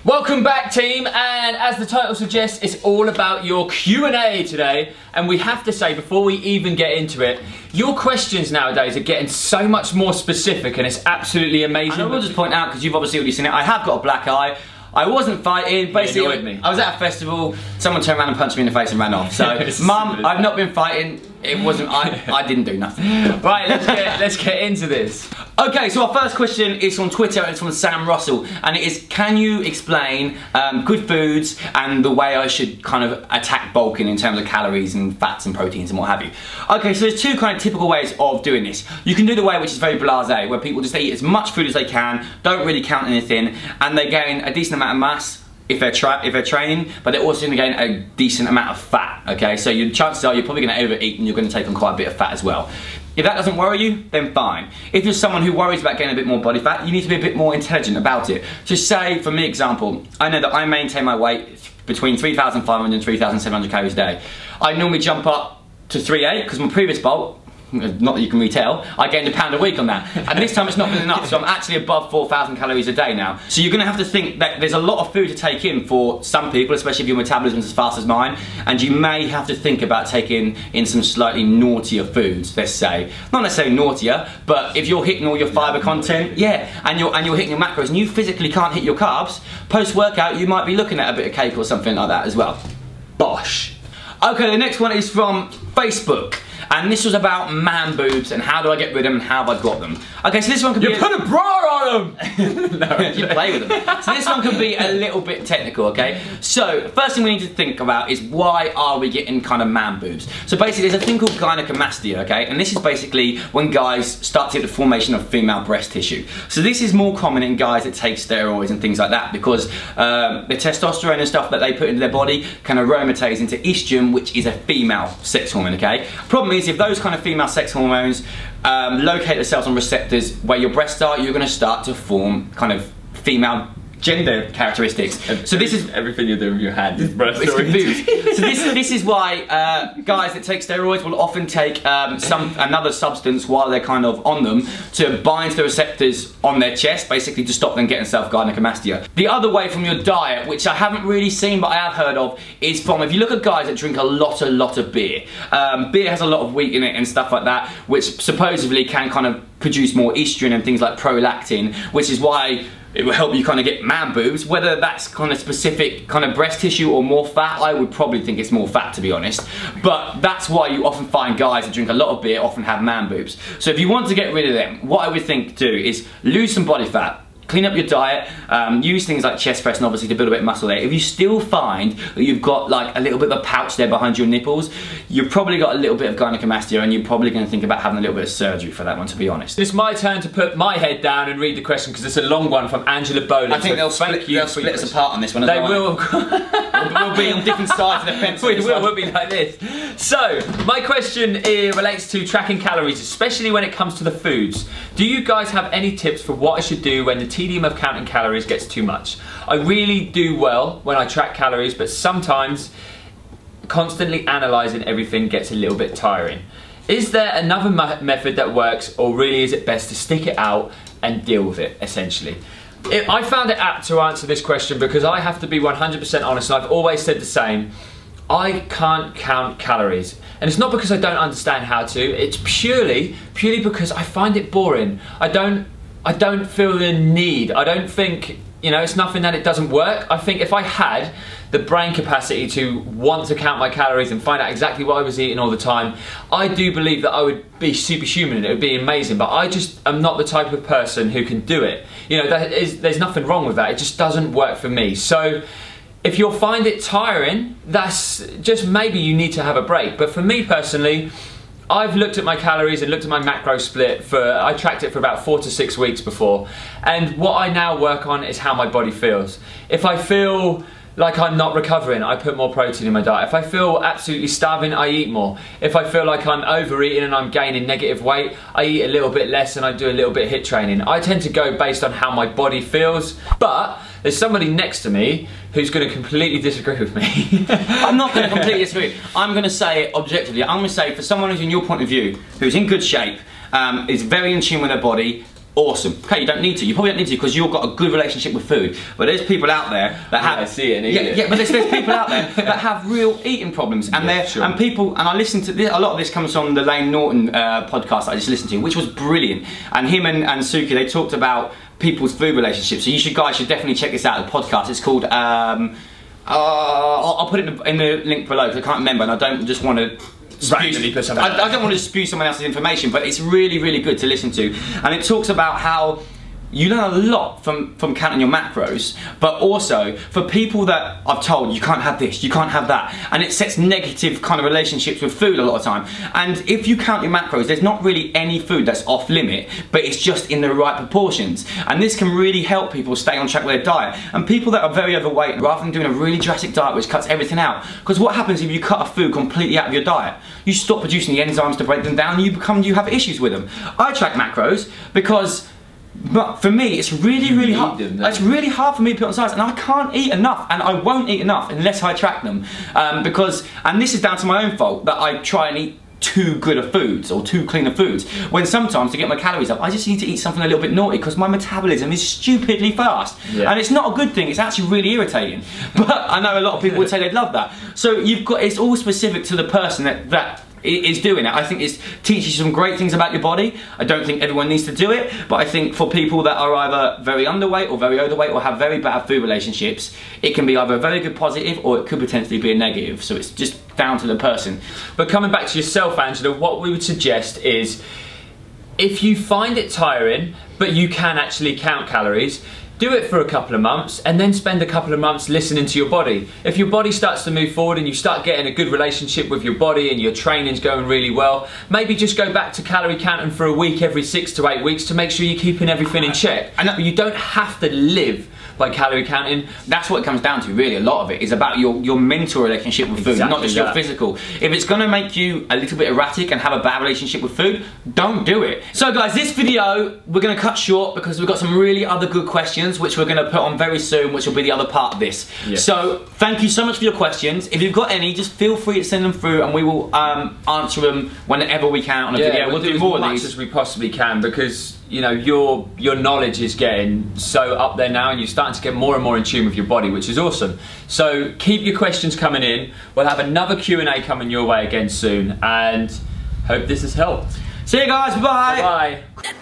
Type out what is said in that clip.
Welcome back, team, and as the title suggests, it's all about your Q&A today. And we have to say, before we even get into it, your questions nowadays are getting so much more specific, and it's absolutely amazing. And I will just point out, because you've obviously already seen it, I have got a black eye. I wasn't fighting, basically. It annoyed me. I was at a festival, someone turned around and punched me in the face and ran off. So, Mum, I've not been fighting. It wasn't, I didn't do nothing. Right, let's get into this. Okay, so our first question is from Twitter, and it's from Sam Russell, and it is, can you explain good foods and the way I should kind of attack bulking in terms of calories and fats and proteins and what have you? Okay, so there's two kind of typical ways of doing this. You can do the way which is very blasé, where people just eat as much food as they can, don't really count anything, and they gain a decent amount of mass if they're training, but they're also going to gain a decent amount of fat, okay? So your chances are you're probably going to overeat and you're going to take on quite a bit of fat as well. If that doesn't worry you, then fine. If you're someone who worries about gaining a bit more body fat, you need to be a bit more intelligent about it. So say, for me example, I know that I maintain my weight between 3,500 and 3,700 calories a day. I normally jump up to 3.8 because my previous bulk, not that you can retell, I gained £1 a week on that. And this time it's not been enough, so I'm actually above 4,000 calories a day now. So you're gonna have to think that there's a lot of food to take in for some people, especially if your metabolism's as fast as mine, and you may have to think about taking in some slightly naughtier foods, let's say. Not necessarily naughtier, but if you're hitting all your fibre content, yeah, and you're hitting your macros, and you physically can't hit your carbs, post-workout you might be looking at a bit of cake or something like that as well. Bosh. Okay, the next one is from Facebook. And this was about man boobs and how do I get rid of them and how have I got them. Okay, so this one could be... You put a bra on them! No, you play with them. So this one could be a little bit technical, okay? So, first thing we need to think about is why are we getting kind of man boobs? So basically there's a thing called gynecomastia, okay? And this is basically when guys start to get the formation of female breast tissue. So this is more common in guys that take steroids and things like that because the testosterone and stuff that they put into their body can aromatase into estrogen, which is a female sex hormone, okay? Problem is, if those kind of female sex hormones locate themselves on receptors where your breasts are, you're going to start to form kind of female gender characteristics. So this is everything you do with your hand is breast. It's confused. So this is why guys that take steroids will often take another substance while they're kind of on them to bind to the receptors on their chest, basically to stop them getting self-gynecomastia. The other way from your diet, which I haven't really seen but I have heard of, is from if you look at guys that drink a lot of beer. Beer has a lot of wheat in it and stuff like that, which supposedly can kind of produce more estrogen and things like prolactin, which is why it will help you kind of get man boobs. Whether that's kind of specific kind of breast tissue or more fat, I would probably think it's more fat, to be honest. But that's why you often find guys that drink a lot of beer often have man boobs. So if you want to get rid of them, what I would think to do is lose some body fat, clean up your diet, use things like chest press and obviously to build a bit of muscle there. If you still find that you've got like a little bit of a pouch there behind your nipples, you've probably got a little bit of gynecomastia and you're probably going to think about having a little bit of surgery for that one, to be honest. It's my turn to put my head down and read the question because it's a long one from Angela Boland. I think they'll split us apart on this one. They will. We'll be on different sides of the fence. We'll be like this. So, my question relates to tracking calories, especially when it comes to the foods. Do you guys have any tips for what I should do when the tedium of counting calories gets too much? I really do well when I track calories, but sometimes constantly analysing everything gets a little bit tiring. Is there another method that works, or really is it best to stick it out and deal with it, essentially? I found it apt to answer this question because I have to be 100% honest, and I've always said the same. I can't count calories, and it's not because I don't understand how to. It's purely because I find it boring. I don't feel the need. I don't think, you know, it's nothing that it doesn't work. I think if I had the brain capacity to want to count my calories and find out exactly what I was eating all the time, I do believe that I would be superhuman and it would be amazing, but I just am not the type of person who can do it. You know, there's nothing wrong with that. It just doesn't work for me. So if you'll find it tiring, that's just maybe you need to have a break. But for me personally, I've looked at my calories and looked at my macro split I tracked it for about 4 to 6 weeks before. And what I now work on is how my body feels. If I feel like I'm not recovering, I put more protein in my diet. If I feel absolutely starving, I eat more. If I feel like I'm overeating and I'm gaining negative weight, I eat a little bit less and I do a little bit of HIIT training. I tend to go based on how my body feels, but there's somebody next to me who's going to completely disagree with me. I'm not going to completely disagree. I'm going to say it objectively. I'm going to say for someone who's in your point of view, who's in good shape, is very in tune with their body, awesome. Okay, you don't need to. You probably don't need to because you've got a good relationship with food. But there's people out there that have. I see it and eat it. Yeah, but there's people out there that have real eating problems, and I listened to this, a lot of this comes from the Lane Norton podcast I just listened to, which was brilliant. And him and Suki, they talked about people's food relationships. So guys should definitely check this out. The podcast. It's called. I'll put it in the link below because I can't remember, and I don't just want to. I don't want to spew someone else's information, but it's really, really good to listen to. And it talks about how you learn a lot from counting your macros, but also for people that I've told you can't have this, you can't have that, and it sets negative kind of relationships with food a lot of time. And if you count your macros, there's not really any food that's off limit, but it's just in the right proportions. And this can really help people stay on track with their diet. And people that are very overweight, rather than doing a really drastic diet which cuts everything out, because what happens if you cut a food completely out of your diet? You stop producing the enzymes to break them down, and you have issues with them. I track macros because for me, it's really hard. It's really hard for me to put on size, and I can't eat enough, and I won't eat enough unless I track them. And this is down to my own fault that I try and eat too good of foods or too clean of foods, when sometimes to get my calories up I just need to eat something a little bit naughty because my metabolism is stupidly fast. And it's not a good thing, it's actually really irritating, but I know a lot of people would say they'd love that. So it's all specific to the person that is doing it. I think it teaches you some great things about your body. I don't think everyone needs to do it, but I think for people that are either very underweight or very overweight or have very bad food relationships, it can be either a very good positive or it could potentially be a negative. So it's just down to the person. But coming back to yourself, Angela, what we would suggest is if you find it tiring, but you can actually count calories, do it for a couple of months and then spend a couple of months listening to your body. If your body starts to move forward and you start getting a good relationship with your body and your training's going really well, maybe just go back to calorie counting for a week every 6 to 8 weeks to make sure you're keeping everything in check. But you don't have to live by calorie counting. That's what it comes down to, really. A lot of it is about your mental relationship with food, not just your physical. If it's gonna make you a little bit erratic and have a bad relationship with food, don't do it. So guys, this video we're gonna cut short because we've got some really other good questions which we're gonna put on very soon, which will be the other part of this. So thank you so much for your questions. If you've got any, just feel free to send them through and we will answer them whenever we can on a video. We'll do more as much as we possibly can because you know your knowledge is getting so up there now and you're starting to get more and more in tune with your body, which is awesome. So keep your questions coming in. We'll have another Q&A coming your way again soon and hope this has helped. See you guys, bye. Bye.